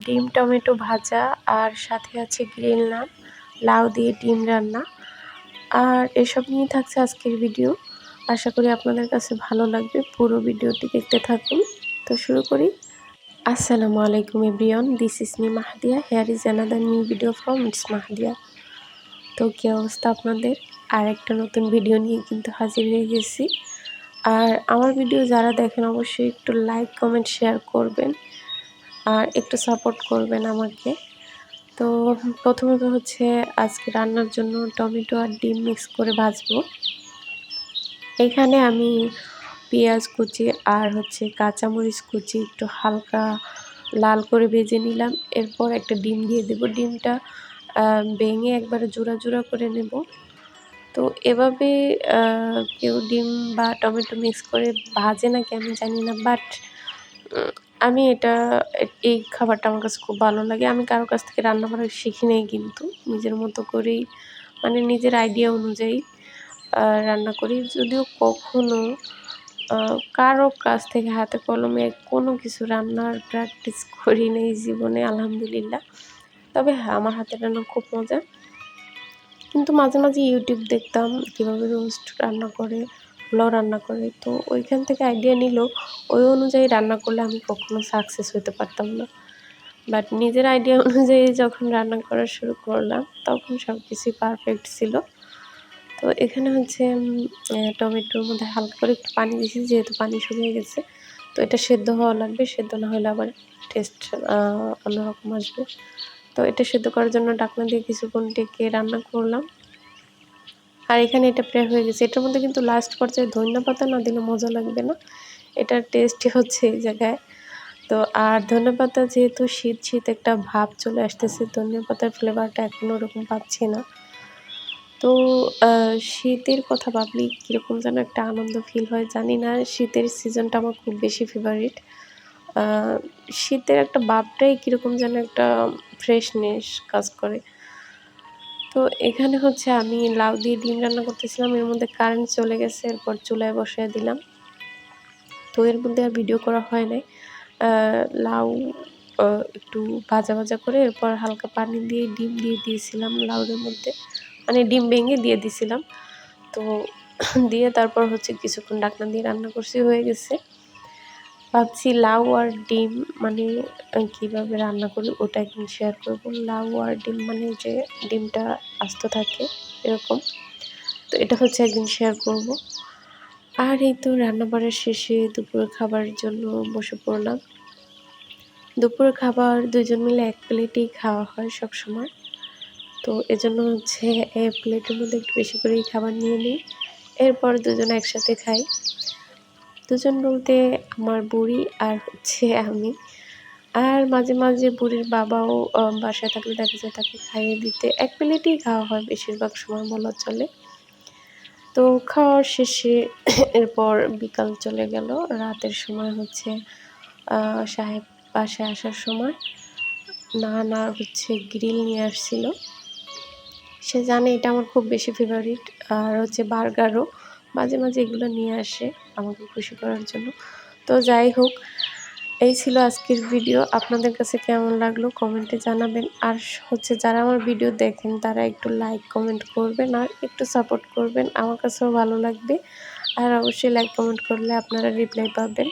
ডিম টমেটো ভাজা আর সাথে আছে গ্রিল নান, লাউ দিয়ে ডিম রান্না। আর এসব নিয়ে থাকছে আজকের ভিডিও। আশা করি আপনাদের কাছে ভালো লাগবে, পুরো ভিডিওটি দেখতে থাকুন। তো শুরু করি। আসসালামু আলাইকুম everyone, this is me Mahdiya, here is another new video from it's Mahdiya. তো কী অবস্থা আপনাদের? আর একটা নতুন ভিডিও নিয়ে কিন্তু হাজির হয়ে গেছি। আর আমার ভিডিও যারা দেখেন অবশ্যই একটু লাইক কমেন্ট শেয়ার করবেন আর একটু সাপোর্ট করবেন আমাকে। তো প্রথমত হচ্ছে আজকে রান্নার জন্য টমেটো আর ডিম মিক্স করে ভাজবো। এখানে আমি পেঁয়াজ কুচি আর হচ্ছে কাঁচামরিচ কুচি একটু হালকা লাল করে ভেজে নিলাম। এরপর একটা ডিম দিয়ে দেব। ডিমটা ভেঙে একবারে জোড়া জোড়া করে নেব। তো এভাবে কেউ ডিম বা টমেটো মিক্স করে ভাজে নাকি আমি জানি না, বাট আমি এই খাবারটা আমার কাছে খুব ভালো লাগে। আমি কারো কাছ থেকে রান্না করা শিখি নাই, কিন্তু নিজের মতো করেই মানে নিজের আইডিয়া অনুযায়ী রান্না করি। যদিও কখনো কারো কাছ থেকে হাতে কলমে কোনো কিছু রান্নার প্র্যাকটিস করি নাই জীবনে, আলহামদুলিল্লাহ। তবে হ্যাঁ, আমার হাতের রান্না খুব মজা। কিন্তু মাঝে মাঝে ইউটিউব দেখতাম কীভাবে রোস্ট রান্না করে, পোলাও রান্না করে। তো ওইখান থেকে আইডিয়া নিলেও ওই অনুযায়ী রান্না করলে আমি কখনো সাকসেস হতে পারতাম না। বাট নিজের আইডিয়া অনুযায়ী যখন রান্না করা শুরু করলাম তখন সব কিছুই পারফেক্ট ছিল। তো এখানে হচ্ছে টমেটোর মধ্যে হালকা করে একটু পানি দিয়েছি, যেহেতু পানি শুকিয়ে গেছে। তো এটা সেদ্ধ হওয়া লাগবে, সেদ্ধ না হলে আবার টেস্ট অন্যরকম আসবে। তো এটা সেদ্ধ করার জন্য ঢাকনা দিয়ে কিছুক্ষণ ঢেকে রান্না করলাম। আর এখানে এটা প্রায় হয়ে গেছে। এটার মধ্যে কিন্তু লাস্ট পর্যায়ে ধনিয়াপাতা না দিলে মজা লাগবে না, এটার টেস্টই হচ্ছে এই জায়গায়। তো আর ধনিয়াপাতা যেহেতু শীত শীত একটা ভাব চলে আসতেছে, ধনিয়াপাতার ফ্লেভারটা এখনও ওরকম পাচ্ছি না। তো শীতের কথা ভাবলেই কীরকম যেন একটা আনন্দ ফিল হয়, জানি না। শীতের সিজনটা আমার খুব বেশি ফেভারিট। শীতের একটা ভাবটাই কীরকম যেন একটা ফ্রেশনেস কাজ করে। তো এখানে হচ্ছে আমি লাউ দিয়ে ডিম রান্না করতেছিলাম, এর মধ্যে কারেন্ট চলে গেছে। এরপর চুলায় বসিয়ে দিলাম। তো এর মধ্যে আর ভিডিও করা হয় নাই। লাউ একটু ভাজা ভাজা করে এরপর হালকা পানি দিয়ে ডিম দিয়ে দিয়েছিলাম লাউয়ের মধ্যে, মানে ডিম ভেঙে দিয়ে দিছিলাম। তো দিয়ে তারপর হচ্ছে কিছুক্ষণ ঢাকনা দিয়ে রান্না করছি, হয়ে গেছে। ভাবছি লাউ আর ডিম মানে কীভাবে রান্না করি ওটা একদিন শেয়ার করব। লাউ আর ডিম মানে যে ডিমটা আস্ত থাকে এরকম, তো এটা হচ্ছে একদিন শেয়ার করব। আর এই তো রান্নাবাড়ার শেষে দুপুরের খাবারের জন্য বসে পড়লাম। দুপুরের খাবার দুজন মিলে এক প্লেটেই খাওয়া হয় সব সময়। তো এজন্য হচ্ছে প্লেটের মধ্যে একটু বেশি করেই খাবার নিয়ে নিই, এরপর দুজনে একসাথে খাই। দুজন বলতে আমার বুড়ি আর হচ্ছে আমি। আর মাঝে মাঝে বুড়ির বাবাও বাসায় থাকলে দেখা যায় তাকে খাইয়ে দিতে। এক প্লেটেই খাওয়া হয় বেশিরভাগ সময় বলা চলে। তো খাওয়ার শেষে এরপর বিকাল চলে গেল। রাতের সময় হচ্ছে সাহেব বাসায় আসার সময় নান আর হচ্ছে গ্রিল নিয়ে আসছিল। সে জানে এটা আমার খুব বেশি ফেভারিট। আর হচ্ছে বার্গারও মাঝে মাঝে এগুলো নিয়ে আসে আমাকে খুশি করার জন্য। তো যাই হোক, এই ছিল আজকের ভিডিও। আপনাদের কাছে কেমন লাগলো কমেন্টে জানাবেন। আর হচ্ছে যারা আমার ভিডিও দেখেন তারা একটু লাইক কমেন্ট করবেন আর একটু সাপোর্ট করবেন, আমার কাছেও ভালো লাগবে। আর অবশ্যই লাইক কমেন্ট করলে আপনারা রিপ্লাই পাবেন।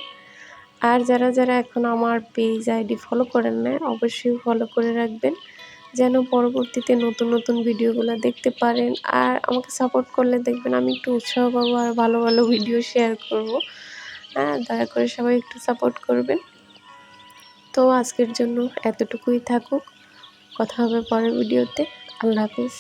আর যারা যারা এখন আমার পেজ আইডি ফলো করেন না অবশ্যই ফলো করে রাখবেন, যেন পরবর্তীতে নতুন নতুন ভিডিওগুলো দেখতে পারেন। আর আমাকে সাপোর্ট করলে দেখবেন আমি একটু উৎসাহ পাবো আর ভালো ভালো ভিডিও শেয়ার করব। হ্যাঁ, দয়া করে সবাই একটু সাপোর্ট করবেন। তো আজকের জন্য এতটুকুই থাকুক, কথা হবে পরের ভিডিওতে। আল্লাহ হাফিজ।